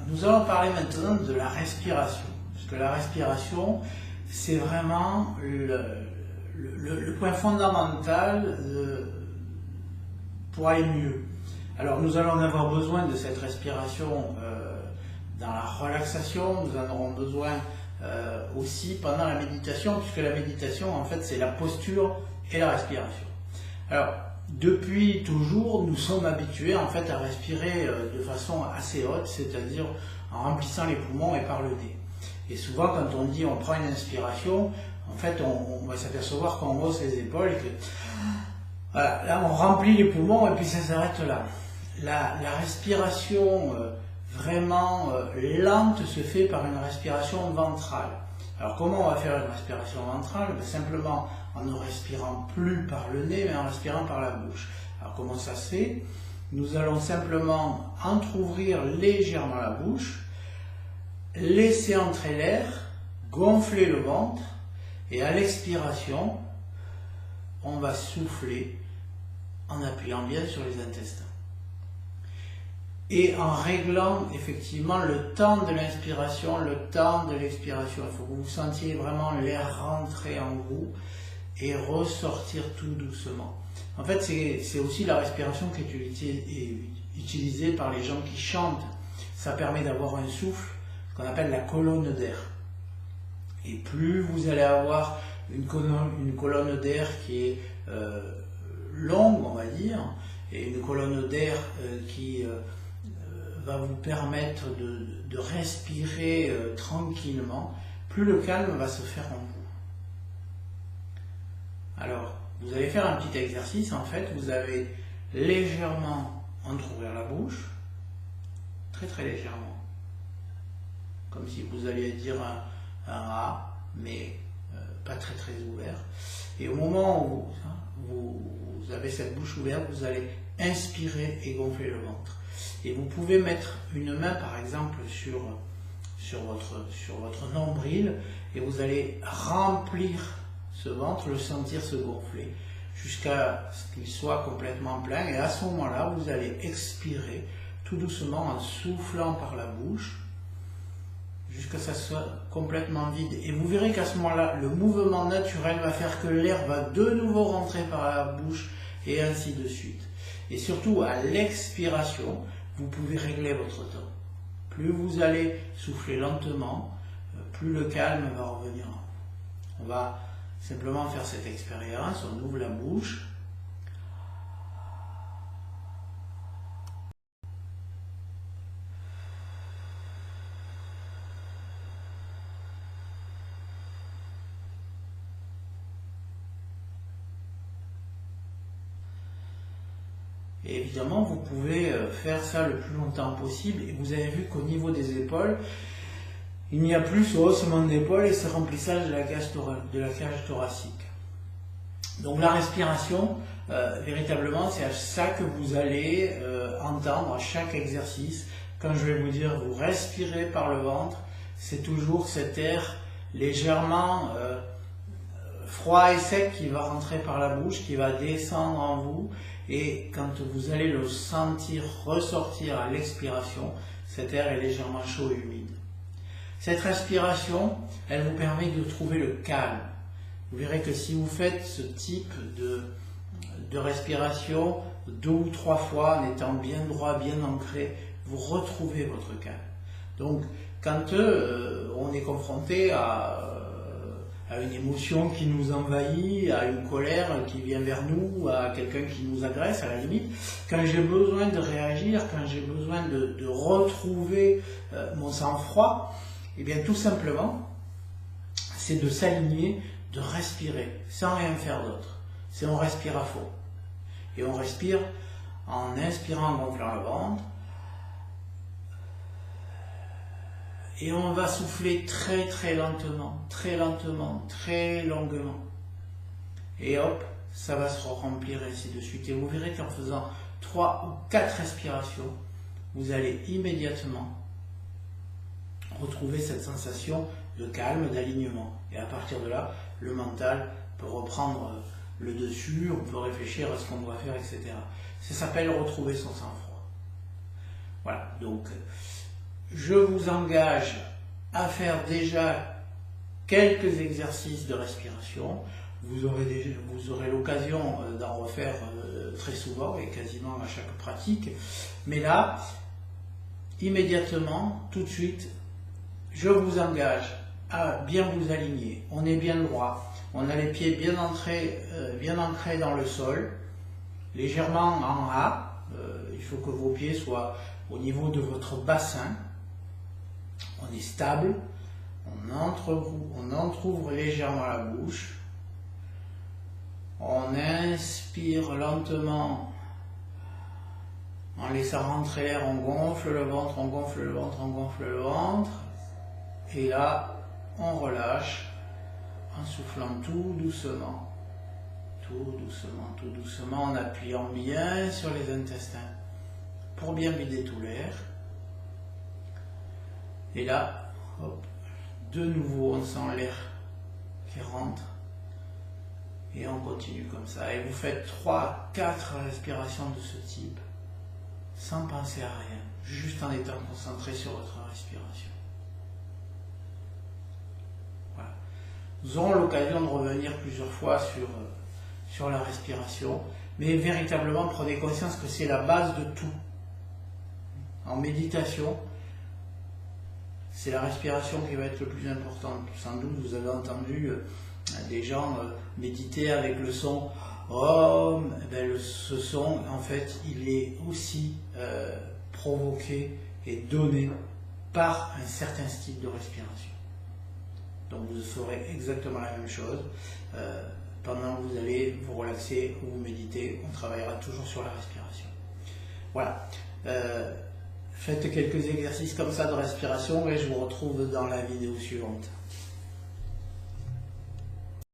Nous allons parler maintenant de la respiration, parce que la respiration, c'est vraiment le point fondamental pour aller mieux. Alors nous allons avoir besoin de cette respiration dans la relaxation, nous en aurons besoin aussi pendant la méditation, puisque la méditation en fait c'est la posture et la respiration. Alors depuis toujours nous sommes habitués en fait à respirer de façon assez haute, c'est-à-dire en remplissant les poumons et par le nez. Et souvent quand on dit on prend une inspiration, en fait on va s'apercevoir qu'on hausse les épaules et que voilà, là on remplit les poumons et puis ça s'arrête là. La respiration vraiment lente se fait par une respiration ventrale. Alors comment on va faire une respiration ventrale? Simplement en ne respirant plus par le nez mais en respirant par la bouche. Alors comment ça se fait? Nous allons simplement entrouvrir légèrement la bouche, laisser entrer l'air, gonfler le ventre et à l'expiration on va souffler en appuyant bien sur les intestins. Et en réglant effectivement le temps de l'inspiration, le temps de l'expiration. Il faut que vous sentiez vraiment l'air rentrer en vous et ressortir tout doucement. En fait, c'est aussi la respiration qui est utilisée par les gens qui chantent. Ça permet d'avoir un souffle qu'on appelle la colonne d'air. Et plus vous allez avoir une colonne d'air qui est longue, on va dire, et une colonne d'air qui va vous permettre de respirer tranquillement, plus le calme va se faire en vous. Alors, vous allez faire un petit exercice, en fait, vous allez légèrement entrouvrir la bouche, très très légèrement, comme si vous alliez dire un A, mais pas très très ouvert. Et au moment où vous avez cette bouche ouverte, vous allez inspirer et gonfler le ventre. Et vous pouvez mettre une main par exemple sur votre nombril et vous allez remplir ce ventre, le sentir se gonfler jusqu'à ce qu'il soit complètement plein. Et à ce moment-là, vous allez expirer tout doucement en soufflant par la bouche jusqu'à ce que ça soit complètement vide. Et vous verrez qu'à ce moment-là, le mouvement naturel va faire que l'air va de nouveau rentrer par la bouche et ainsi de suite. Et surtout, à l'expiration, vous pouvez régler votre temps. Plus vous allez souffler lentement, plus le calme va revenir. On va simplement faire cette expérience, on ouvre la bouche. Et évidemment, vous pouvez faire ça le plus longtemps possible. Et vous avez vu qu'au niveau des épaules, il n'y a plus ce haussement d'épaule et ce remplissage de la cage thoracique. Donc la respiration, véritablement, c'est à ça que vous allez entendre à chaque exercice. Quand je vais vous dire, vous respirez par le ventre, c'est toujours cet air légèrement froid et sec qui va rentrer par la bouche, qui va descendre en vous. Et quand vous allez le sentir ressortir à l'expiration, cet air est légèrement chaud et humide. Cette respiration, elle vous permet de trouver le calme. Vous verrez que si vous faites ce type de respiration 2 ou 3 fois en étant bien droit, bien ancré, vous retrouvez votre calme. Donc, quand on est confronté à une émotion qui nous envahit, à une colère qui vient vers nous, à quelqu'un qui nous agresse à la limite, quand j'ai besoin de réagir, quand j'ai besoin de retrouver mon sang-froid, eh bien tout simplement, c'est de s'aligner, de respirer, sans rien faire d'autre. C'est on respire à fond. Et on respire en inspirant, en gonflant le ventre, et on va souffler très très lentement, très longuement. Et hop, ça va se remplir ainsi de suite. Et vous verrez qu'en faisant 3 ou 4 respirations, vous allez immédiatement retrouver cette sensation de calme, d'alignement. Et à partir de là, le mental peut reprendre le dessus, on peut réfléchir à ce qu'on doit faire, etc. Ça s'appelle retrouver son sang-froid. Voilà, donc je vous engage à faire déjà quelques exercices de respiration. Vous aurez l'occasion d'en refaire très souvent et quasiment à chaque pratique. Mais là, immédiatement, tout de suite, je vous engage à bien vous aligner. On est bien droit, on a les pieds bien ancrés dans le sol, légèrement en A. Il faut que vos pieds soient au niveau de votre bassin. On est stable, on entrouvre légèrement la bouche. On inspire lentement en laissant rentrer l'air, on gonfle le ventre, on gonfle le ventre, on gonfle le ventre. Et là, on relâche en soufflant tout doucement, en appuyant bien sur les intestins pour bien vider tout l'air. Et là, hop, de nouveau, on sent l'air qui rentre. Et on continue comme ça. Et vous faites 3-4 respirations de ce type, sans penser à rien, juste en étant concentré sur votre respiration. Voilà. Nous aurons l'occasion de revenir plusieurs fois sur la respiration, mais véritablement prenez conscience que c'est la base de tout. En méditation, c'est la respiration qui va être le plus importante. Sans doute, vous avez entendu des gens méditer avec le son Om. Ce son, en fait, il est aussi provoqué et donné par un certain style de respiration. Donc vous ferez exactement la même chose. Pendant que vous allez vous relaxer ou vous méditer, on travaillera toujours sur la respiration. Voilà. Faites quelques exercices comme ça de respiration et je vous retrouve dans la vidéo suivante.